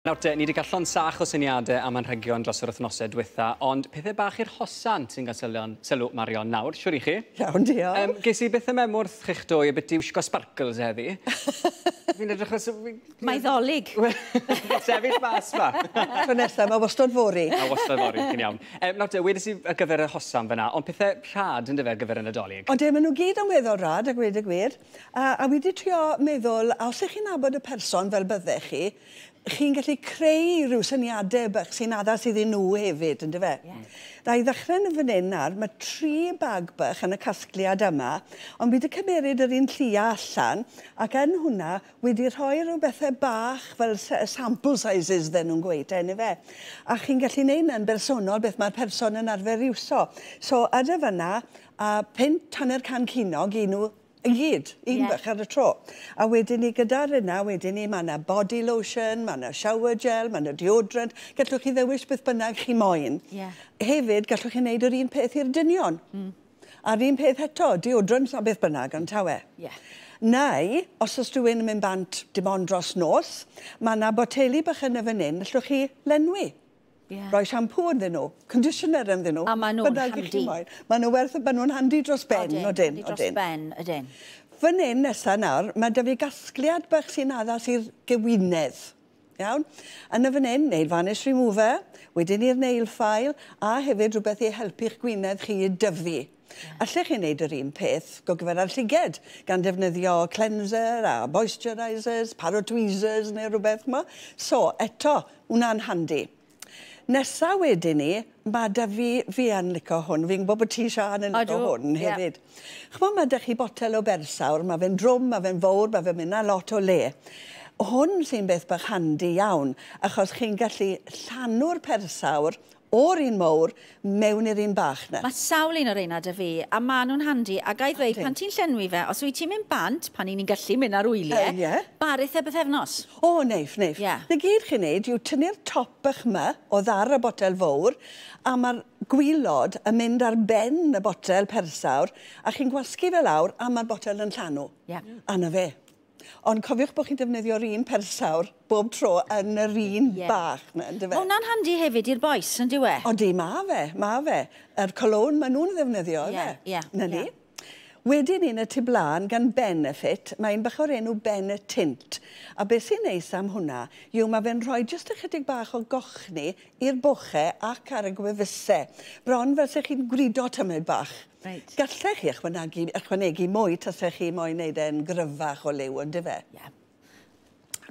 Nawr te, ni wedi cael llonsach o syniadau am anrhegion dros yr wythnosau diwetha, ond pethau bach i'r hosan sy'n cael sylw Marion nawr. Siwr i chi? Iawn, diolch. Ges i beth y memwrth chi'ch dwy, a beth i wisgo sparkles heddi. Fi'n edrych os... Mae ddolig. Sefyll mas fa. Tro nesaf, mae wastod fori. A wastad fori, chi'n iawn. Nawr te, wedes i ar gyfer y hosan fyna, ond pethau rhad yn dyfer gyfer y Nadolig. Ond maen nhw gyd yn weddol rad, a gweud y gwir. A wedi trio meddwl, a os ych chi'n nabod y person fel byddech chi, chi'n gallu creu rhyw syniadau bach sy'n addas iddyn nhw hefyd, ynddo fe? Da i ddechrau yn y fan hyn nawr, mae 3 bag bach yn y casgliad yma, ond wedi cymeryd yr un llia allan, ac yn hwnna wedi rhoi rhyw bethau bach fel sample sizes ddyn nhw'n gweud, ynddo fe? A chi'n gallu neud yn bersonol beth mae'r person yn arfer iwso. So, ydy fyna, pint hanner can cinog i nhw i gyd, un bach ar y tro. A wedyn ni gyda'r yna, wedyn ni, mae yna body lotion, mae yna shower gel, mae yna deodorant. Gallwch chi ddewis beth bynnag chi moyn. Hefyd, gallwch chi wneud yr un peth i'r dynion. A'r un peth eto, deodorant a beth bynnag yn tawe. Neu, os oes rhywun yn mynd bant dim ond dros nos, mae yna boteli bach yn y fan hyn, gallwch chi lenwi. Rhoi siampw ynddyn nhw, conditioner ynddyn nhw. A maen nhw'n handi. Maen nhw'n handi dros ben, odyn. Dros ben, ydyn. Fan hyn nesaf nawr, mae da fi gasgliad bach sy'n addas i'r gewinedd. Iawn? Yn y fan hyn, nail varnish remover, wedyn i'r nail file, a hefyd rhywbeth i helpu'ch gwinedd chi i dyfu. Allech chi'n neud yr un peth, go gyfer ar llyged, gan defnyddio cleanser a moisturisers, parrot tweezers neu rhywbeth yma. So, eto, hwnna'n handi. Nesa wedyn ni, mae da fi yn licio hwn. Fi'n gwybod bod ti Sian yn licio hwn hefyd. Chymod, mae da chi botel o bersawr, mae fe'n drwm, mae fe'n fawr, mae fe'n mynd â lot o le. Hwn sy'n beth bach handi iawn, achos chi'n gallu llanw'r persawr o'r un mawr mewn i'r un bach na. Mae sawl un o'r un dy fi, a maen nhw'n handi, a gai ddweud, pan ti'n llenwi fe, os wyt ti'n mynd bant, pan ni'n gallu mynd ar wyliau, barith e bythefnos. O, neif. Na gyd chi'n neud yw tynnu'r top bach yma o ddar y botel fawr, a mae'r gwylod yn mynd ar ben y botel persawr, a chi'n gwasgu fe lawr, a mae'r botel yn llanw. A na fe. Ond cofiwch bod chi'n defnyddio'r un persawr bob tro yn yr un bach. Mae hwnna'n handi hefyd i'r boes, yn diwe? Odi, mae fe. Yr colon maen nhw'n ddefnyddio, Na ni. Wedyn un y tu blaen gan Benefit, mae'n bach o'r enw Benetint. A beth sy'n neis am hwnna yw mae fe'n rhoi jyst ychydig bach o gochni i'r bochau ac ar y gwefusau. Bron fel se chi'n grido tymyd bach. Gallech chi ychwanegu mwy tasech chi moyn wneud e'n gryfach o liw, ynddo fe?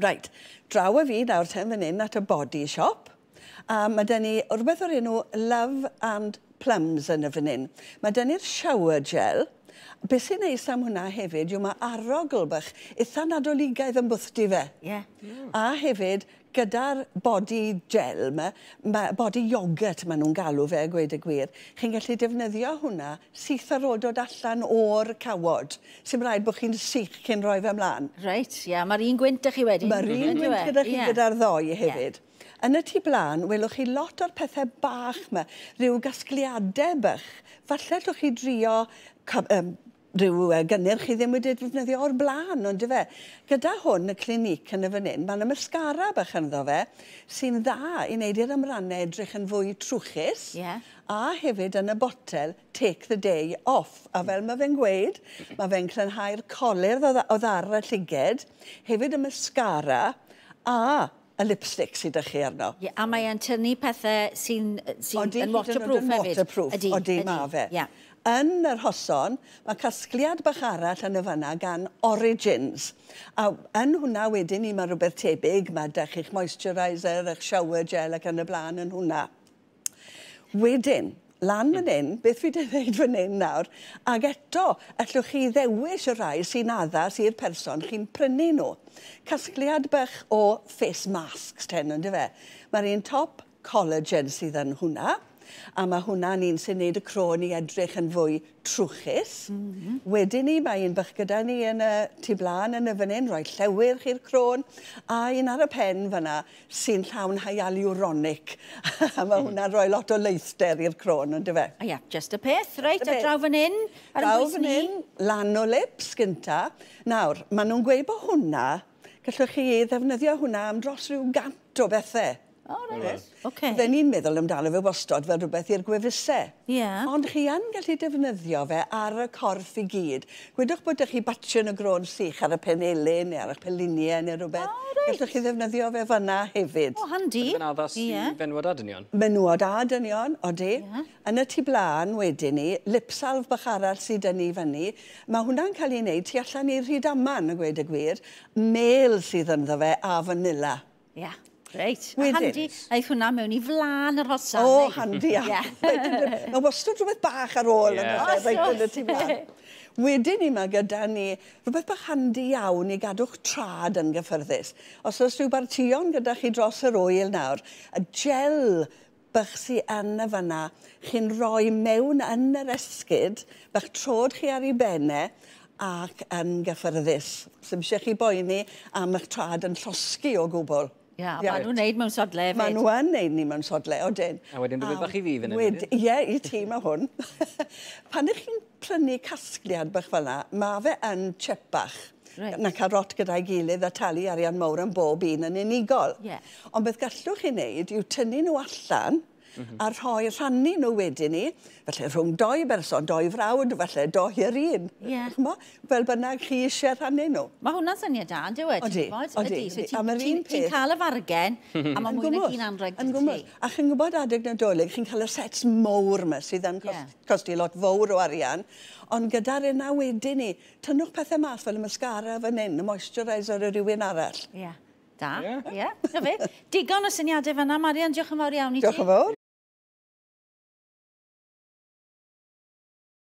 Reit, draw y fi nawr ten fan hyn at y body shop. A mae da ni rhywbeth o'r enw Love and Plums yn y fan hyn. Mae da ni'r shower gel. Beth sy'n neis am hwnna hefyd yw mae arogl bach eitha nadoligaidd yn bwthdi fe. A hefyd, gyda'r body gel yma, body yoghurt maen nhw'n galw fe, gweud y gwir, chi'n gallu defnyddio hwnna syth ar ôl dod allan o'r cawod. Sy'n rhaid bod chi'n sych cyn rhoi fe ymlaen. Reit, mae'r un gwynt ych chi wedi. Mae'r un gwynt gyda chi gyda'r ddoi hefyd. Yn y tu blaen, welwch chi lot o'r pethau bach yma, rhyw gasgliadau bach. Falle llwch chi drio rhyw gynnyrch chi ddim wedi defnyddio o'r blaen, ond fe. Gyda hwn, y clinic yn y fan hyn, mae'n ymysgara bach ynddo fe, sy'n dda i wneud i'r ymrannau edrych yn fwy trwchus, a hefyd yn y botel, take the day off. A fel mae fe'n gweud, mae fe'n crynhau'r colir o ddar y llyged, hefyd y mascara, a y lipstick sydd â chi arno. A mae'n tynnu pethau sy'n waterproof hefyd. Odi, mae fe. Yn yr hoson, mae casgliad bach arall yn y fanna gan Origins. A yn hwnna wedyn ni mae rhywbeth tebyg, mae dach chi'ch moisturiser, eich shower gel ac yn y blaen yn hwnna. Wedyn, lan fan hyn, beth fi wedi gwneud fan hyn nawr, ac eto, allwch chi ddewis y rai sy'n addas i'r person chi'n prynu nhw. Casgliad bach o face masks ten, ynddo fe. Mae'r un top collagen sydd yn hwnna, a mae hwnna'n un sy'n neud y croen i edrych yn fwy trwchus. Wedyn ni, mae un bach gyda ni yn y tu blaen yn y fan hyn, rhoi llewyrch i'r croen, a un ar y pen fanna sy'n llawn hyaluronic. A mae hwnna'n rhoi lot o leithder i'r croen, ynddo fe? Just y peth, reit, a draw fan hyn, Draw fan hyn, Lanolips gynta. Nawr, maen nhw'n gweud bod hwnna gallwch chi ddefnyddio hwnna am dros rhyw 100 o bethau. O, reit. Oce. Fydden ni'n meddwl amdano fe wastod fel rhywbeth i'r gwefusau. Ie. Ond chi yn gallu defnyddio fe ar y corff i gyd. Gwydwch bod ych chi batio yn y grôn sych ar y penelyn neu ar y peliniau neu rhywbeth. Gallwch chi ddefnyddio fe fyna hefyd. O, handi. Fydd yn addas i fenwod a dynion? Menwod a dynion, odi. Yn y tu blaen wedyn ni, lipsalf bach arall sydd yn ni fyny. Mae hwnna'n cael ei wneud tu allan i'r Rhydaman, y gweud y gwir. Mel sydd ynddo fe a fanila. Ie. Reit. Wedyn. Handi, aeth hwnna mewn i flan yr hosan. O, handi iawn. Mae wastad rhywbeth bach ar ôl yn y tu blaen. Wedyn ni mae gyda ni rhywbeth bach handi iawn i gadw'ch trad yn gyffyrddus. Os oes rhyw bartion gyda chi dros yr oil nawr, y gel bach sy'n yn y fanna, chi'n rhoi mewn yn yr esgyd, bach trod chi ar ei bennau, ac yn gyffyrddus. Sym eisiau chi boeni am eich trad yn llosgu o gwbl. Ie, maen nhw'n neud mewn sodle hefyd. Maen nhw yn neud ni mewn sodle, odyn. A wedyn rhywbeth bach i fi fan hyn. Ie, i ti mae hwn. Pan ych chi'n prynu casgliad bach fel yna, mae fe yn chip bach. Na carot gyda'i gilydd a talu arian mawr yn bob un yn unigol. Ond beth gallwch chi wneud yw tynnu nhw allan a rhannu nhw wedyn ni, felly rhwng 2 berson, 2 frawd, felly 2 i'r un. Fel bynnag chi eisiau rhannu nhw. Mae hwnna'n syniad da, ynddo e? Odi. Ti'n cael y fargen, a mae mwy nag un anreg dy ti. A chi'n gwybod adeg Nadolig, chi'n cael y sets mowr yma sydd yn costi lot fawr o arian. Ond gyda'r yna wedyn ni, tynnwch pethau mas fel y mascara fan hyn, y moisturiser y rhywun arall. Da, ie. Digon o syniadau fan'na, Marian, diolch yn fawr iawn i ti. Diolch yn fawr.